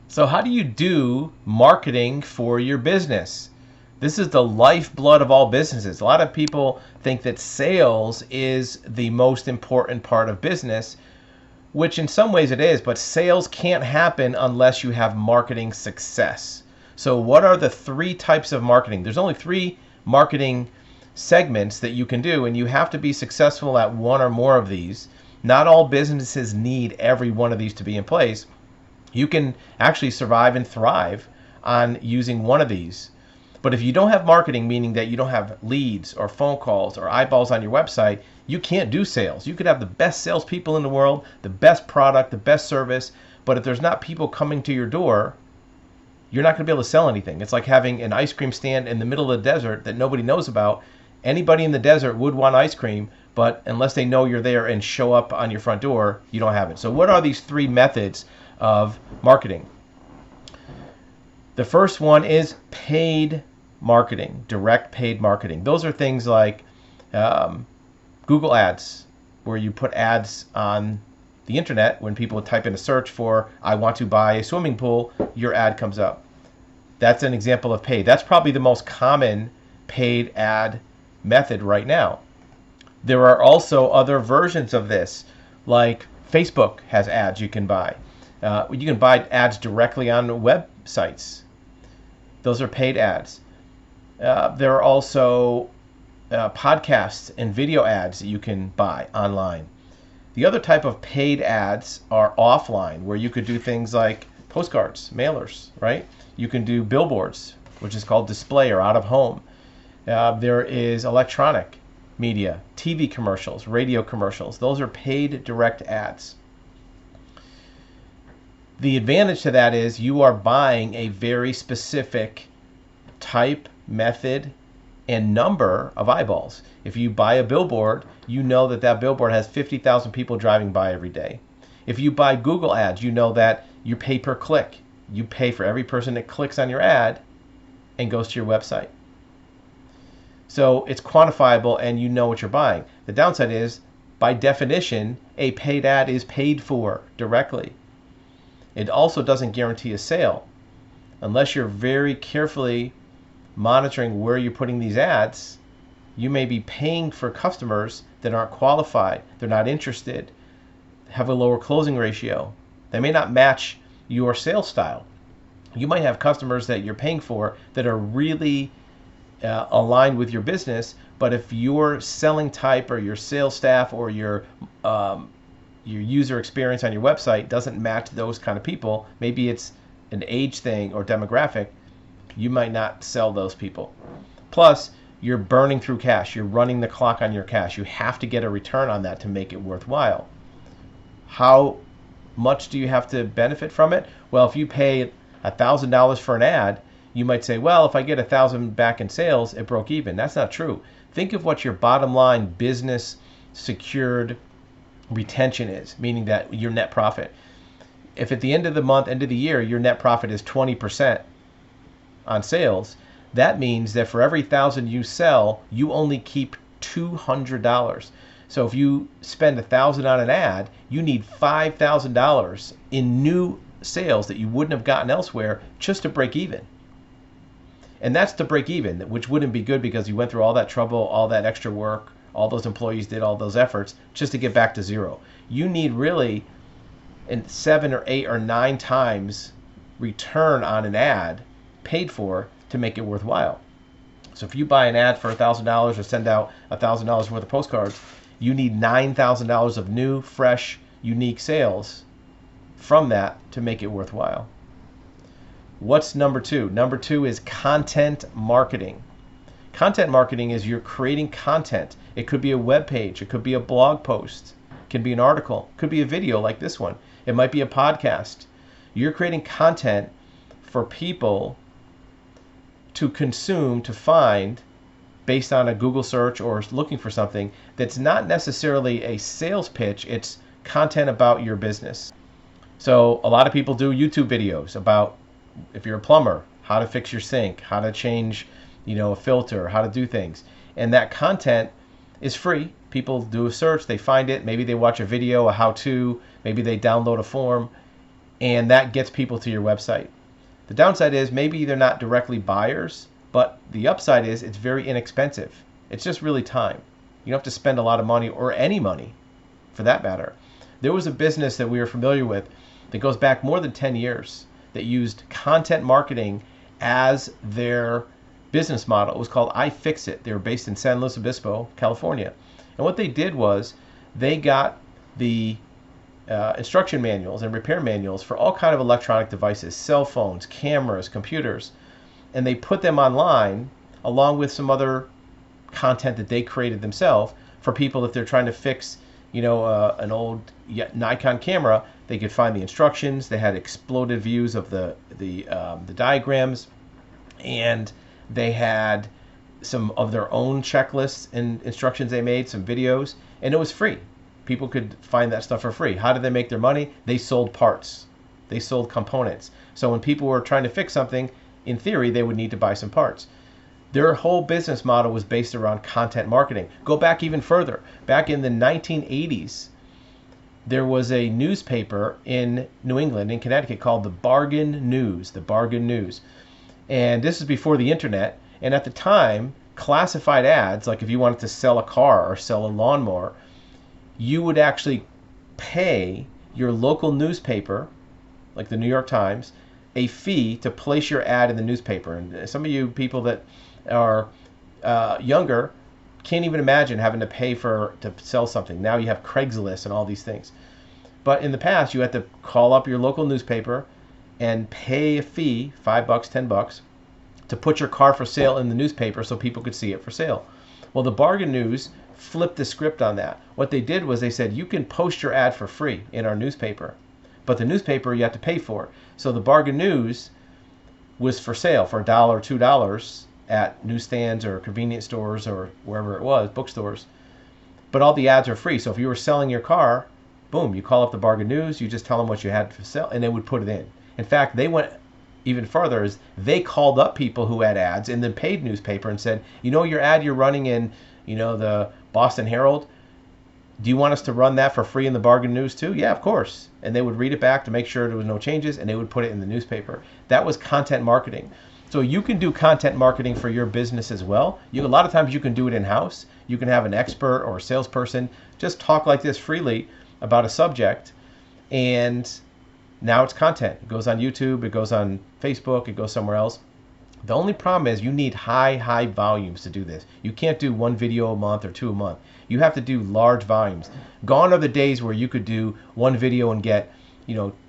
So how do you do marketing for your business? This is the lifeblood of all businesses. A lot of people think that sales is the most important part of business, which in some ways it is, but sales can't happen unless you have marketing success. So what are the three types of marketing? There's only three marketing segments that you can do, and you have to be successful at one or more of these. Not all businesses need every one of these to be in place. You can actually survive and thrive on using one of these. But if you don't have marketing, meaning that you don't have leads or phone calls or eyeballs on your website, you can't do sales. You could have the best salespeople in the world, the best product, the best service, but if there's not people coming to your door, you're not going to be able to sell anything. It's like having an ice cream stand in the middle of the desert that nobody knows about. Anybody in the desert would want ice cream, but unless they know you're there and show up on your front door, you don't have it. So what are these three methods of marketing? The first one is paid marketing, direct paid marketing. Those are things like Google Ads, where you put ads on the internet. When people type in a search for, I want to buy a swimming pool, your ad comes up. That's an example of paid. That's probably the most common paid ad method right now. There are also other versions of this, like Facebook has ads you can buy. You can buy ads directly on websites. Those are paid ads. There are also podcasts and video ads that you can buy online. The other type of paid ads are offline, where you could do things like postcards, mailers, right? You can do billboards, which is called display or out of home. There is electronic media, TV commercials, radio commercials. Those are paid direct ads. The advantage to that is you are buying a very specific type, method, and number of eyeballs. If you buy a billboard, you know that that billboard has 50,000 people driving by every day. If you buy Google ads, you know that you pay per click. You pay for every person that clicks on your ad and goes to your website. So it's quantifiable and you know what you're buying. The downside is, by definition, a paid ad is paid for directly. It also doesn't guarantee a sale. Unless you're very carefully monitoring where you're putting these ads, you may be paying for customers that aren't qualified, they're not interested, have a lower closing ratio. They may not match your sales style. You might have customers that you're paying for that are really aligned with your business, but if your selling type or your sales staff or your user experience on your website doesn't match those kind of people, maybe it's an age thing or demographic, you might not sell those people. Plus, you're burning through cash. You're running the clock on your cash. You have to get a return on that to make it worthwhile. How much do you have to benefit from it? Well, if you pay $1,000 for an ad, you might say, well, if I get $1,000 back in sales, it broke even. That's not true. Think of what your bottom line business secured retention is, meaning that your net profit. If at the end of the month, end of the year, your net profit is 20% on sales, that means that for every 1,000 you sell, you only keep $200. So if you spend $1,000 on an ad, you need $5,000 in new sales that you wouldn't have gotten elsewhere just to break even. And that's to break even, which wouldn't be good because you went through all that trouble, all that extra work, all those employees did all those efforts just to get back to zero. You need really 7 or 8 or 9 times return on an ad paid for to make it worthwhile. So if you buy an ad for $1,000 or send out $1,000 worth of postcards, you need $9,000 of new, fresh, unique sales from that to make it worthwhile. What's number 2? Number 2 is content marketing. Content marketing is you're creating content. It could be a web page, it could be a blog post, it can be an article, it could be a video like this one, it might be a podcast. You're creating content for people to consume, to find, based on a Google search or looking for something that's not necessarily a sales pitch, it's content about your business. So a lot of people do YouTube videos about, if you're a plumber, how to fix your sink, how to change, a filter, how to do things. And that content is free. People do a search, they find it, maybe they watch a video, a how-to, maybe they download a form. and that gets people to your website. The downside is maybe they're not directly buyers, but the upside is it's very inexpensive. It's just really time. You don't have to spend a lot of money, or any money for that matter. There was a business that we were familiar with that goes back more than 10 years that used content marketing as their business model. It was called iFixit. They were based in San Luis Obispo, California. And what they did was they got the instruction manuals and repair manuals for all kind of electronic devices, cell phones, cameras, computers, and they put them online along with some other content that they created themselves for people if they're trying to fix, an old Nikon camera. They could find the instructions. They had exploded views of the diagrams, and they had some of their own checklists and instructions they made, some videos, and it was free. People could find that stuff for free. How did they make their money? They sold parts. They sold components. So when people were trying to fix something, in theory, they would need to buy some parts. Their whole business model was based around content marketing. Go back even further. Back in the 1980s, there was a newspaper in New England, in Connecticut, called the Bargain News. The Bargain News. And this is before the internet. And at the time, classified ads, like if you wanted to sell a car or sell a lawnmower, you would actually pay your local newspaper, like the New York Times, a fee to place your ad in the newspaper. And some of you people that are younger can't even imagine having to pay to sell something. Now you have Craigslist and all these things. But in the past, you had to call up your local newspaper and pay a fee, $5, $10, to put your car for sale in the newspaper so people could see it for sale. Well, the Bargain News flipped the script on that. What they did was they said, you can post your ad for free in our newspaper, but the newspaper you have to pay for. So the Bargain News was for sale for $1 or $2 at newsstands or convenience stores or wherever it was, bookstores. But all the ads are free. So if you were selling your car, boom, you call up the Bargain News, you just tell them what you had for sale, and they would put it in. In fact, they went even further, is they called up people who had ads in the paid newspaper and said, your ad you're running in, the Boston Herald, do you want us to run that for free in the Bargain News too? Yeah, of course. And they would read it back to make sure there was no changes, and they would put it in the newspaper. That was content marketing. So you can do content marketing for your business as well. A lot of times you can do it in-house. You can have an expert or a salesperson just talk like this freely about a subject, and now it's content. It goes on YouTube, it goes on Facebook, it goes somewhere else. The only problem is you need high volumes to do this. You can't do one video a month or two a month. You have to do large volumes. Gone are the days where you could do one video and get,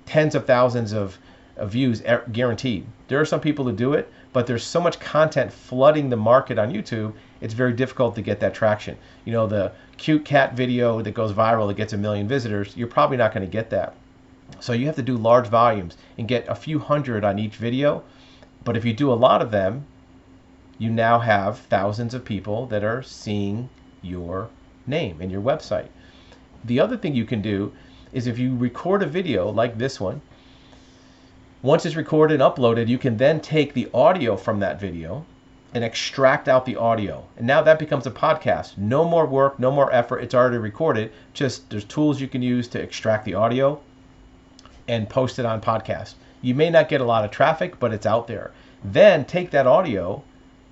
tens of thousands of views guaranteed. There are some people who do it, but there's so much content flooding the market on YouTube, it's very difficult to get that traction. The cute cat video that goes viral that gets 1 million visitors, you're probably not going to get that. So you have to do large volumes and get a few hundred on each video. But if you do a lot of them, you now have thousands of people that are seeing your name and your website. The other thing you can do is if you record a video like this one, once it's recorded and uploaded, you can then take the audio from that video and extract out the audio. And now that becomes a podcast. No more work, no more effort. It's already recorded. Just there's tools you can use to extract the audio and post it on podcast. You may not get a lot of traffic, but it's out there. Then take that audio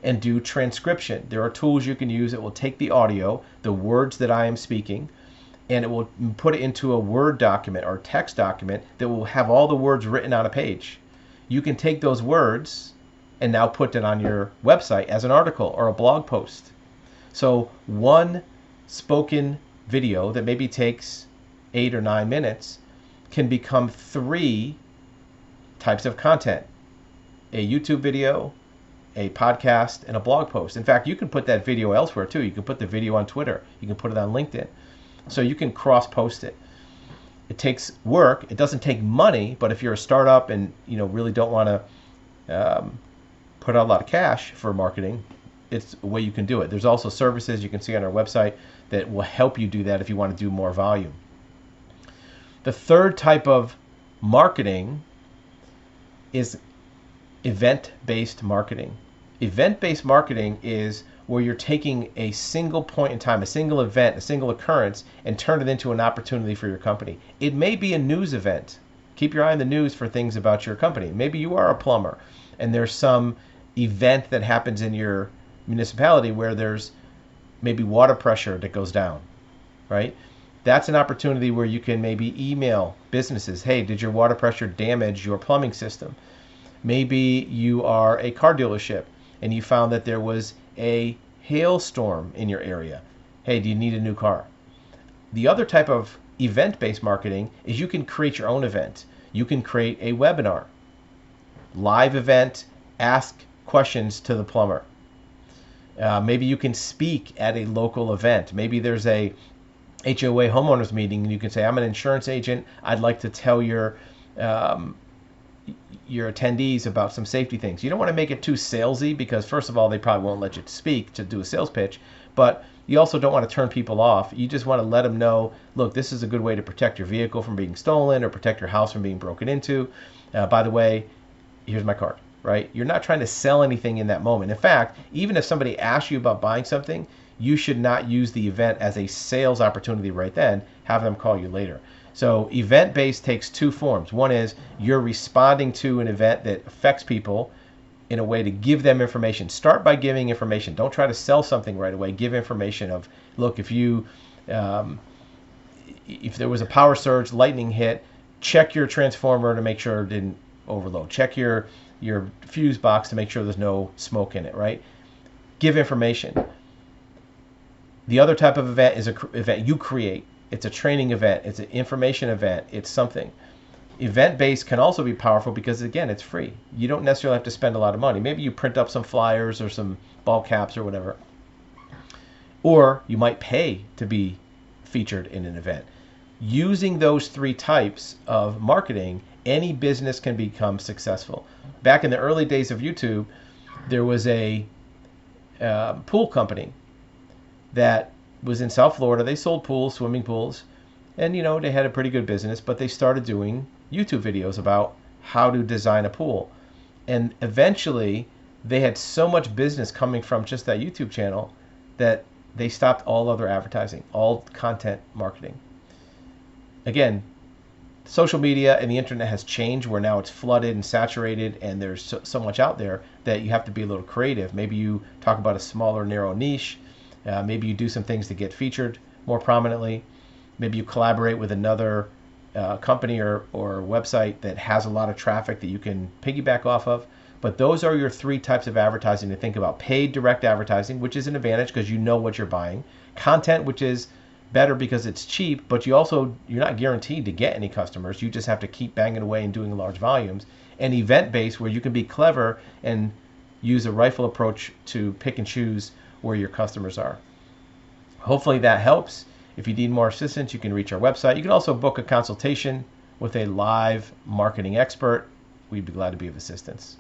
and do transcription. There are tools you can use that will take the audio, the words that I am speaking, and it will put it into a Word document or text document that will have all the words written on a page. You can take those words and now put it on your website as an article or a blog post. So one spoken video that maybe takes 8 or 9 minutes can become 3 types of content: a YouTube video, a podcast, and a blog post. In fact, you can put that video elsewhere too. You can put the video on Twitter. You can put it on LinkedIn. So you can cross-post it. It takes work. It doesn't take money, but if you're a startup and really don't want to put out a lot of cash for marketing, it's a way you can do it. There's also services you can see on our website that will help you do that if you want to do more volume. The third type of marketing is event-based marketing. Event-based marketing is where you're taking a single point in time, a single event, a single occurrence, and turn it into an opportunity for your company. It may be a news event. Keep your eye on the news for things about your company. Maybe you are a plumber and there's some event that happens in your municipality where there's maybe water pressure that goes down, right? That's an opportunity where you can maybe email businesses, hey, did your water pressure damage your plumbing system? Maybe you are a car dealership and you found that there was a hailstorm in your area. Hey, do you need a new car? The other type of event-based marketing is you can create your own event. You can create a webinar, live event, ask questions to the plumber. Maybe you can speak at a local event. Maybe there's a HOA homeowners meeting and you can say, I'm an insurance agent. I'd like to tell your attendees about some safety things. You don't want to make it too salesy because first of all, they probably won't let you speak to do a sales pitch, but you also don't want to turn people off. You just want to let them know, look, this is a good way to protect your vehicle from being stolen or protect your house from being broken into. By the way, here's my card, right? You're not trying to sell anything in that moment. In fact, even if somebody asks you about buying something, you should not use the event as a sales opportunity right then. Have them call you later. So event-based takes two forms. One is you're responding to an event that affects people in a way to give them information. Start by giving information. Don't try to sell something right away. Give information of, look, if there was a power surge, lightning hit, check your transformer to make sure it didn't overload. Check your fuse box to make sure there's no smoke in it, right? Give information. The other type of event is an event you create. It's a training event. It's an information event. It's something. Event-based can also be powerful because, again, it's free. You don't necessarily have to spend a lot of money. Maybe you print up some flyers or some ball caps or whatever. Or you might pay to be featured in an event. Using those three types of marketing, any business can become successful. Back in the early days of YouTube, there was a pool company that was in South Florida. They sold pools, swimming pools, and they had a pretty good business, but they started doing YouTube videos about how to design a pool. And eventually they had so much business coming from just that YouTube channel that they stopped all other advertising, all content marketing. Again, social media and the internet has changed where now it's flooded and saturated and there's so much out there that you have to be a little creative. Maybe you talk about a smaller, narrow niche. Maybe you do some things to get featured more prominently. Maybe you collaborate with another company or website that has a lot of traffic that you can piggyback off of. But those are your three types of advertising to think about. Paid direct advertising, which is an advantage because you know what you're buying. Content, which is better because it's cheap, but you're not guaranteed to get any customers. You just have to keep banging away and doing large volumes. And event-based, where you can be clever and use a rifle approach to pick and choose where your customers are. Hopefully that helps. If you need more assistance, you can reach our website. You can also book a consultation with a live marketing expert. We'd be glad to be of assistance.